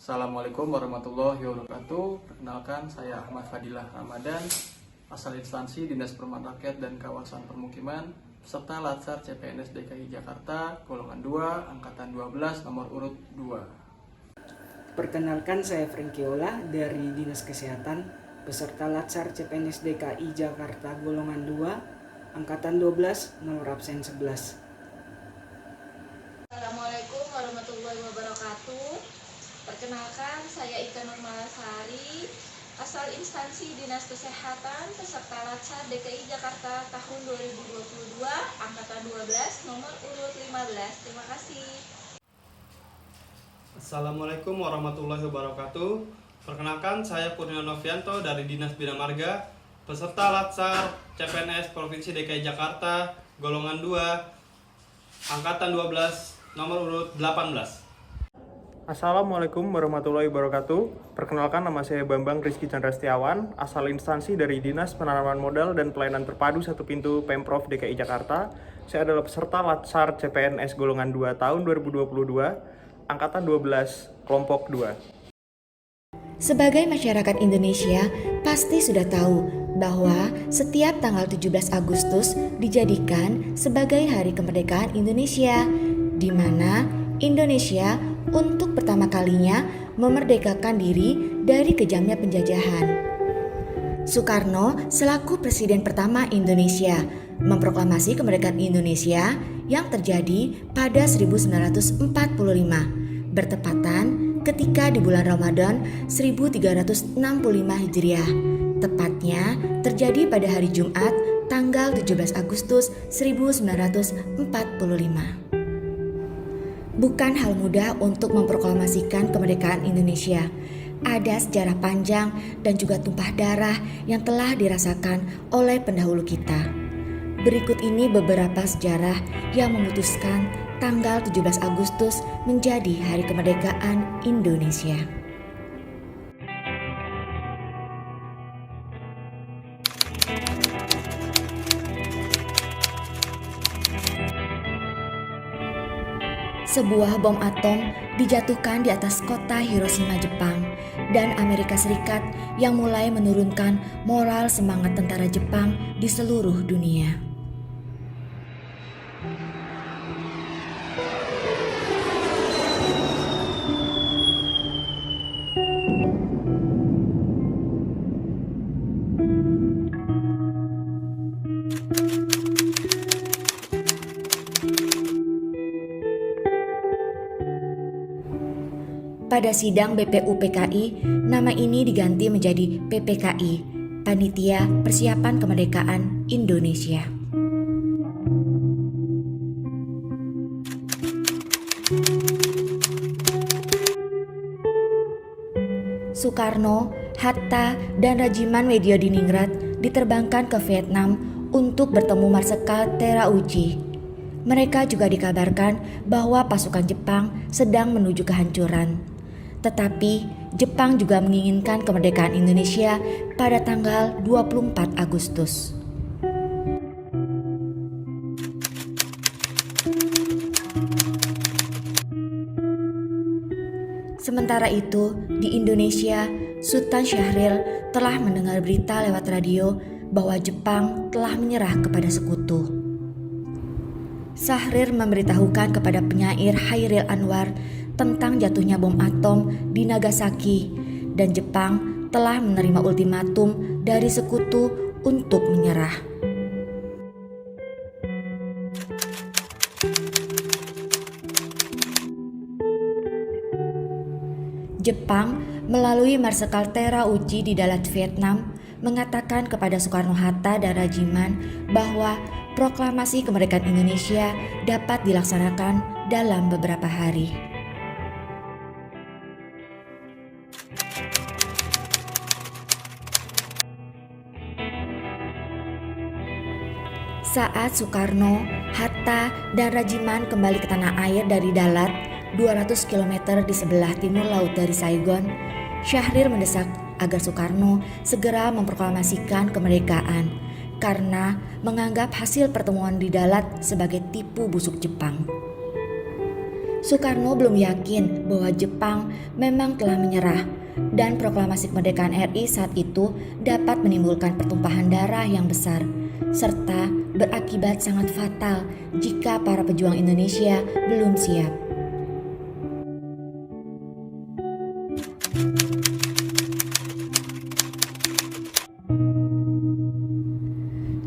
Assalamualaikum warahmatullahi wabarakatuh. Perkenalkan, saya Ahmad Fadilah Ramadan, asal instansi Dinas Perumahan Rakyat dan Kawasan Permukiman, peserta Latsar CPNS DKI Jakarta, golongan 2, angkatan 12, nomor urut 2. Perkenalkan, saya Frankiola dari Dinas Kesehatan, peserta Latsar CPNS DKI Jakarta golongan 2, angkatan 12, nomor absen 11. Assalamualaikum warahmatullahi wabarakatuh. Perkenalkan, saya Ika Nurmalasari, asal instansi Dinas Kesehatan, peserta Latsar DKI Jakarta tahun 2022, angkatan 12, nomor urut 15. Terima kasih. Assalamualaikum warahmatullahi wabarakatuh. Perkenalkan, saya Kurnia Novianto dari Dinas Bina Marga, peserta Latsar CPNS Provinsi DKI Jakarta, golongan 2, angkatan 12, nomor urut 18. Assalamualaikum warahmatullahi wabarakatuh. Perkenalkan, nama saya Bambang Rizky Chandra Setiawan, asal instansi dari Dinas Penanaman Modal dan Pelayanan Terpadu Satu Pintu Pemprov DKI Jakarta. Saya adalah peserta Latsar CPNS golongan 2 tahun 2022, angkatan 12, kelompok 2. Sebagai masyarakat Indonesia, pasti sudah tahu bahwa setiap tanggal 17 Agustus dijadikan sebagai Hari Kemerdekaan Indonesia, di mana Indonesia untuk pertama kalinya memerdekakan diri dari kejamnya penjajahan. Soekarno selaku Presiden pertama Indonesia memproklamasi kemerdekaan Indonesia yang terjadi pada 1945, bertepatan ketika di bulan Ramadan 1365 Hijriah, tepatnya terjadi pada hari Jumat tanggal 17 Agustus 1945. Bukan hal mudah untuk memproklamasikan kemerdekaan Indonesia. Ada sejarah panjang dan juga tumpah darah yang telah dirasakan oleh pendahulu kita. Berikut ini beberapa sejarah yang memutuskan tanggal 17 Agustus menjadi Hari Kemerdekaan Indonesia. Sebuah bom atom dijatuhkan di atas kota Hiroshima, Jepang, dan Amerika Serikat yang mulai menurunkan moral semangat tentara Jepang di seluruh dunia. Pada sidang BPUPKI, nama ini diganti menjadi PPKI, Panitia Persiapan Kemerdekaan Indonesia. Soekarno, Hatta, dan Regimen Mediodiningrat diterbangkan ke Vietnam untuk bertemu Marsekal Terauchi. Mereka juga dikabarkan bahwa pasukan Jepang sedang menuju kehancuran. Tetapi Jepang juga menginginkan kemerdekaan Indonesia pada tanggal 24 Agustus. Sementara itu, di Indonesia, Sultan Syahrir telah mendengar berita lewat radio bahwa Jepang telah menyerah kepada sekutu. Syahrir memberitahukan kepada penyair Chairil Anwar tentang jatuhnya bom atom di Nagasaki, dan Jepang telah menerima ultimatum dari sekutu untuk menyerah. Jepang melalui Marsekal Terauchi di Dalat, Vietnam, mengatakan kepada Soekarno-Hatta dan Regimen bahwa proklamasi kemerdekaan Indonesia dapat dilaksanakan dalam beberapa hari. Saat Soekarno, Hatta, dan Regimen kembali ke tanah air dari Dalat, 200 km di sebelah timur laut dari Saigon, Syahrir mendesak agar Soekarno segera memproklamasikan kemerdekaan karena menganggap hasil pertemuan di Dalat sebagai tipu busuk Jepang. Soekarno belum yakin bahwa Jepang memang telah menyerah dan proklamasi kemerdekaan RI saat itu dapat menimbulkan pertumpahan darah yang besar serta berakibat sangat fatal jika para pejuang Indonesia belum siap.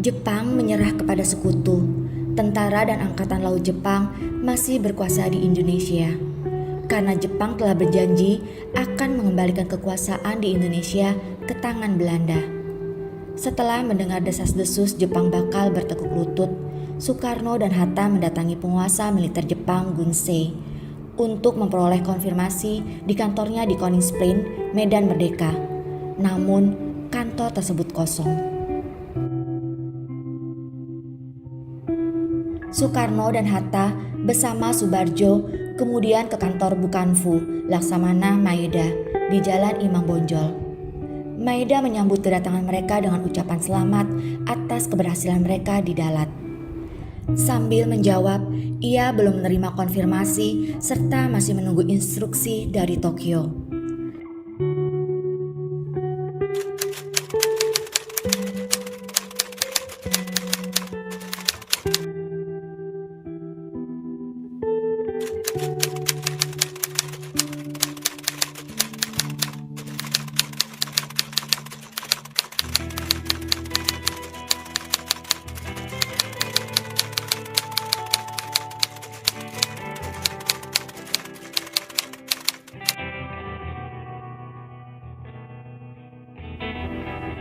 Jepang menyerah kepada sekutu. Tentara dan Angkatan Laut Jepang masih berkuasa di Indonesia. Karena Jepang telah berjanji akan mengembalikan kekuasaan di Indonesia ke tangan Belanda. Setelah mendengar desas-desus Jepang bakal bertekuk lutut, Soekarno dan Hatta mendatangi penguasa militer Jepang Gunsei untuk memperoleh konfirmasi di kantornya di Koningsplein, Medan Merdeka. Namun, kantor tersebut kosong. Soekarno dan Hatta bersama Subarjo kemudian ke kantor Bukanfu, Laksamana Maeda di Jalan Imam Bonjol. Maeda menyambut kedatangan mereka dengan ucapan selamat atas keberhasilan mereka di Dalat. Sambil menjawab, ia belum menerima konfirmasi serta masih menunggu instruksi dari Tokyo.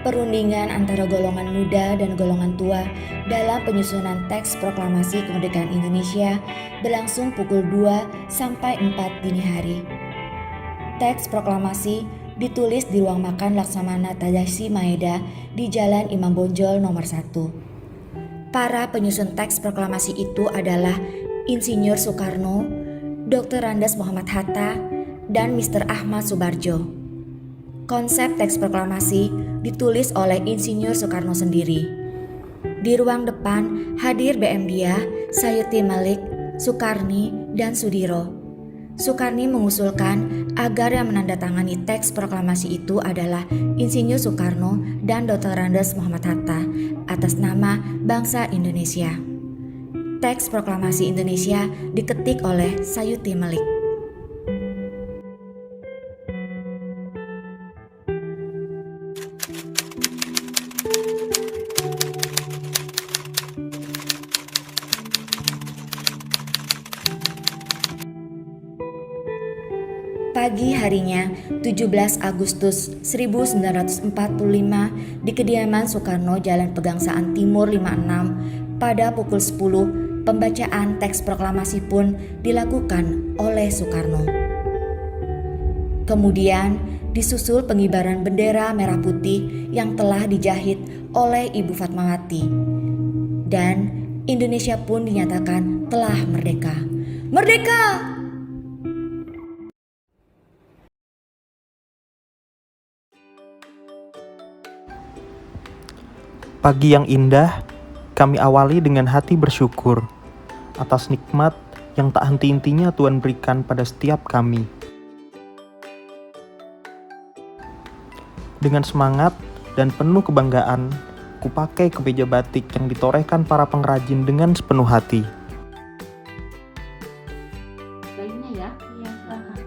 Perundingan antara golongan muda dan golongan tua dalam penyusunan teks proklamasi kemerdekaan Indonesia berlangsung pukul 2 sampai 4 dini hari. Teks proklamasi ditulis di ruang makan Laksamana Tadashi Maeda di Jalan Imam Bonjol nomor 1. Para penyusun teks proklamasi itu adalah Insinyur Soekarno, Dr. Andes Muhammad Hatta, dan Mr. Ahmad Subarjo. Konsep teks proklamasi ditulis oleh Insinyur Soekarno sendiri. Di ruang depan hadir BM Dia, Sayuti Malik, Sukarni, dan Sudiro. Sukarni mengusulkan agar yang menandatangani teks proklamasi itu adalah Insinyur Soekarno dan Dr. Andes Muhammad Hatta atas nama bangsa Indonesia. Teks proklamasi Indonesia diketik oleh Sayuti Malik. Pagi harinya, 17 Agustus 1945, di kediaman Soekarno Jalan Pegangsaan Timur 56, pada pukul 10, pembacaan teks proklamasi pun dilakukan oleh Soekarno. Kemudian, disusul pengibaran bendera merah putih yang telah dijahit oleh Ibu Fatmawati. Dan Indonesia pun dinyatakan telah merdeka. Merdeka! Pagi yang indah, kami awali dengan hati bersyukur atas nikmat yang tak henti-hentinya Tuhan berikan pada setiap kami. Dengan semangat dan penuh kebanggaan, kupakai kemeja batik yang ditorehkan para pengrajin dengan sepenuh hati. Bayinya ya? Iya, silakan.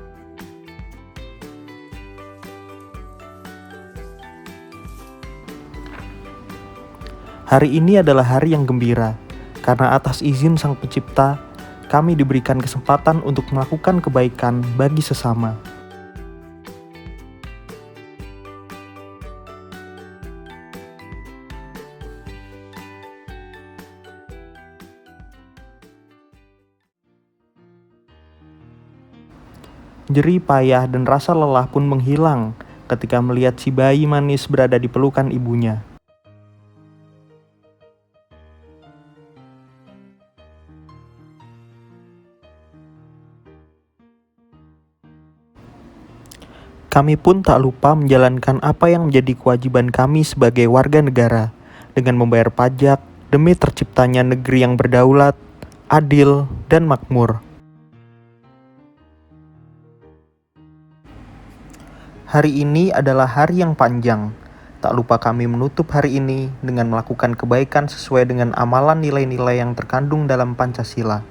Hari ini adalah hari yang gembira, karena atas izin Sang Pencipta, kami diberikan kesempatan untuk melakukan kebaikan bagi sesama. Jerih payah dan rasa lelah pun menghilang ketika melihat si bayi manis berada di pelukan ibunya. Kami pun tak lupa menjalankan apa yang menjadi kewajiban kami sebagai warga negara dengan membayar pajak demi terciptanya negeri yang berdaulat, adil, dan makmur. Hari ini adalah hari yang panjang. Tak lupa kami menutup hari ini dengan melakukan kebaikan sesuai dengan amalan nilai-nilai yang terkandung dalam Pancasila.